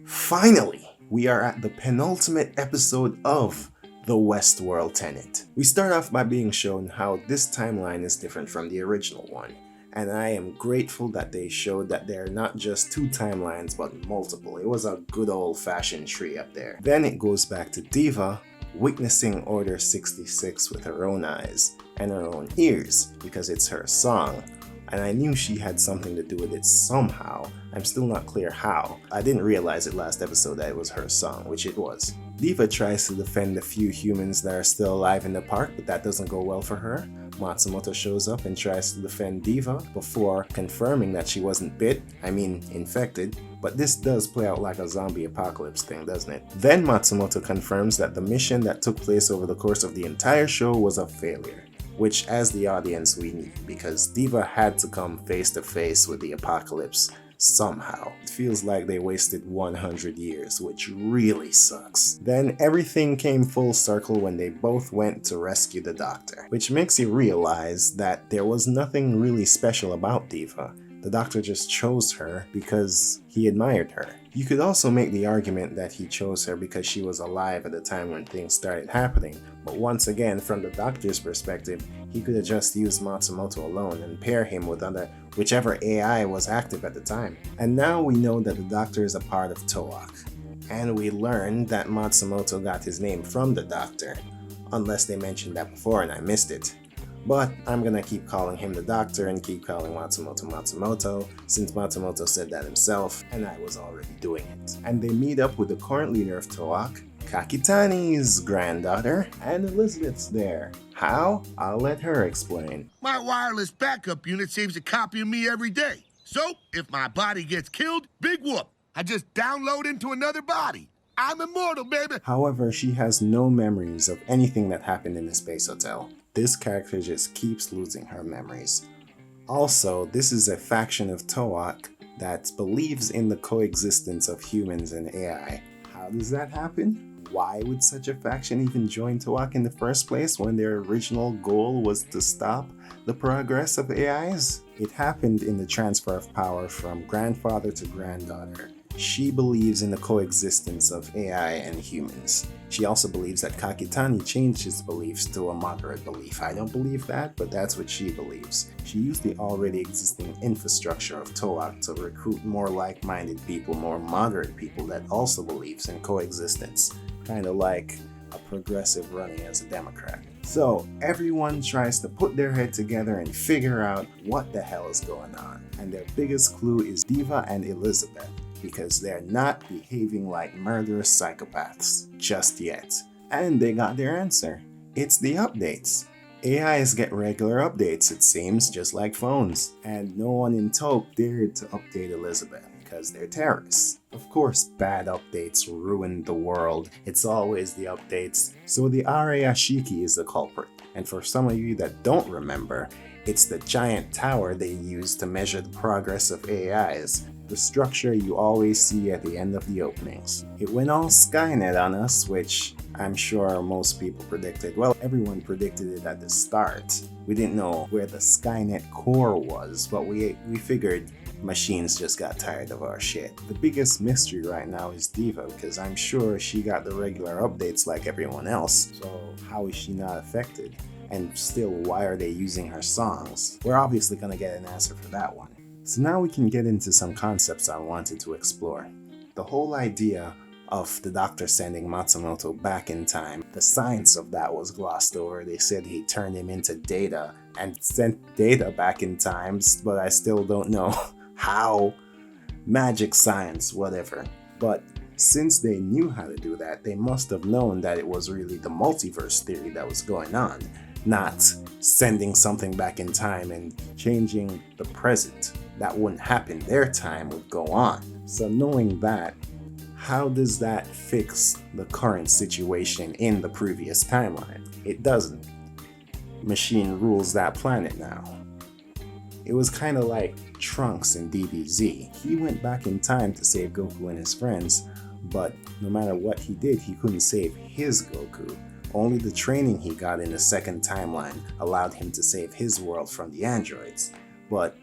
Finally, we are at the penultimate episode of The Westworld Tenant. We start off by being shown how this timeline is different from the original one, and I am grateful that they showed that there are not just two timelines but multiple. It was a good old-fashioned tree up there. Then it goes back to Diva, witnessing Order 66 with her own eyes and her own ears because it's her song. And I knew she had something to do with it somehow. I'm still not clear how. I didn't realize it last episode that it was her song, which it was. Diva tries to defend the few humans that are still alive in the park, but that doesn't go well for her. Matsumoto shows up and tries to defend Diva before confirming that she wasn't infected. But this does play out like a zombie apocalypse thing, doesn't it? Then Matsumoto confirms that the mission that took place over the course of the entire show was a failure. Which, as the audience, we need, because Diva had to come face to face with the apocalypse somehow. It feels like they wasted 100 years, which really sucks. Then everything came full circle when they both went to rescue the doctor, which makes you realize that there was nothing really special about Diva. The doctor just chose her because he admired her. You could also make the argument that he chose her because she was alive at the time when things started happening, but once again, from the doctor's perspective, he could have just used Matsumoto alone and pair him with whichever AI was active at the time. And now we know that the doctor is a part of Toak, and we learned that Matsumoto got his name from the doctor, unless they mentioned that before and I missed it. But I'm gonna keep calling him the doctor and keep calling Matsumoto Matsumoto, since Matsumoto said that himself, and I was already doing it. And they meet up with the current leader of Toak, Kakitani's granddaughter, and Elizabeth's there. How? I'll let her explain. My wireless backup unit saves a copy of me every day. So, if my body gets killed, big whoop. I just download into another body. I'm immortal, baby! However, she has no memories of anything that happened in the space hotel. This character just keeps losing her memories. Also, this is a faction of Toak that believes in the coexistence of humans and AI. How does that happen? Why would such a faction even join Toak in the first place when their original goal was to stop the progress of AIs? It happened in the transfer of power from grandfather to granddaughter. She believes in the coexistence of AI and humans. She also believes that Kakitani changed his beliefs to a moderate belief. I don't believe that, but that's what she believes. She used the already existing infrastructure of Toak to recruit more like-minded people, more moderate people that also believes in coexistence. Kind of like a progressive running as a Democrat. So everyone tries to put their head together and figure out what the hell is going on. And their biggest clue is Diva and Elizabeth, because they're not behaving like murderous psychopaths just yet. And they got their answer. It's the updates. AIs get regular updates, it seems, just like phones. And no one in Toke dared to update Elizabeth because they're terrorists. Of course, bad updates ruin the world. It's always the updates. So the Arayashiki is the culprit. And for some of you that don't remember, it's the giant tower they use to measure the progress of AIs. The structure you always see at the end of the openings. It went all Skynet on us, which I'm sure most people predicted. Well, everyone predicted it at the start. We didn't know where the Skynet core was, but we figured machines just got tired of our shit. The biggest mystery right now is Diva, because I'm sure she got the regular updates like everyone else. So how is she not affected? And still, why are they using her songs? We're obviously gonna get an answer for that one. So now we can get into some concepts I wanted to explore. The whole idea of the doctor sending Matsumoto back in time, the science of that was glossed over. They said he turned him into Data and sent Data back in times, but I still don't know how. Magic, science, whatever. But since they knew how to do that, they must have known that it was really the multiverse theory that was going on, not sending something back in time and changing the present. That wouldn't happen. Their time would go on. So knowing that, how does that fix the current situation in the previous timeline? It doesn't. Machine rules that planet now. It was kind of like Trunks in DBZ. He went back in time to save Goku and his friends, but no matter what he did, he couldn't save his Goku. Only the training he got in the second timeline allowed him to save his world from the androids. But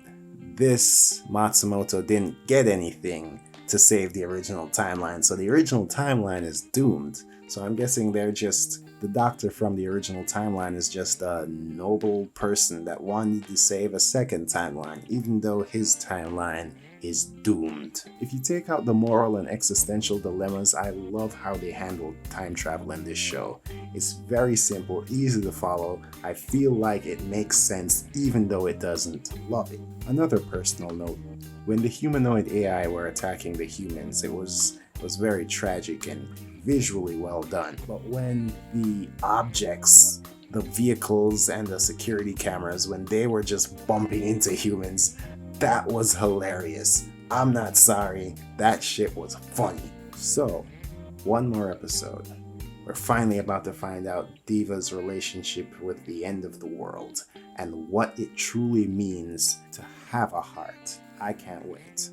this Matsumoto didn't get anything to save the original timeline. So the original timeline is doomed. So I'm guessing the doctor from the original timeline is just a noble person that wanted to save a second timeline, even though his timeline is doomed. If you take out the moral and existential dilemmas, I love how they handle time travel in this show. It's very simple, easy to follow. I feel like it makes sense even though it doesn't. Love it. Another personal note, when the humanoid AI were attacking the humans, it was very tragic and visually well done. But when the objects, the vehicles and the security cameras, when they were just bumping into humans, that was hilarious. I'm not sorry, that shit was funny. So, one more episode. We're finally about to find out Diva's relationship with the end of the world and what it truly means to have a heart. I can't wait.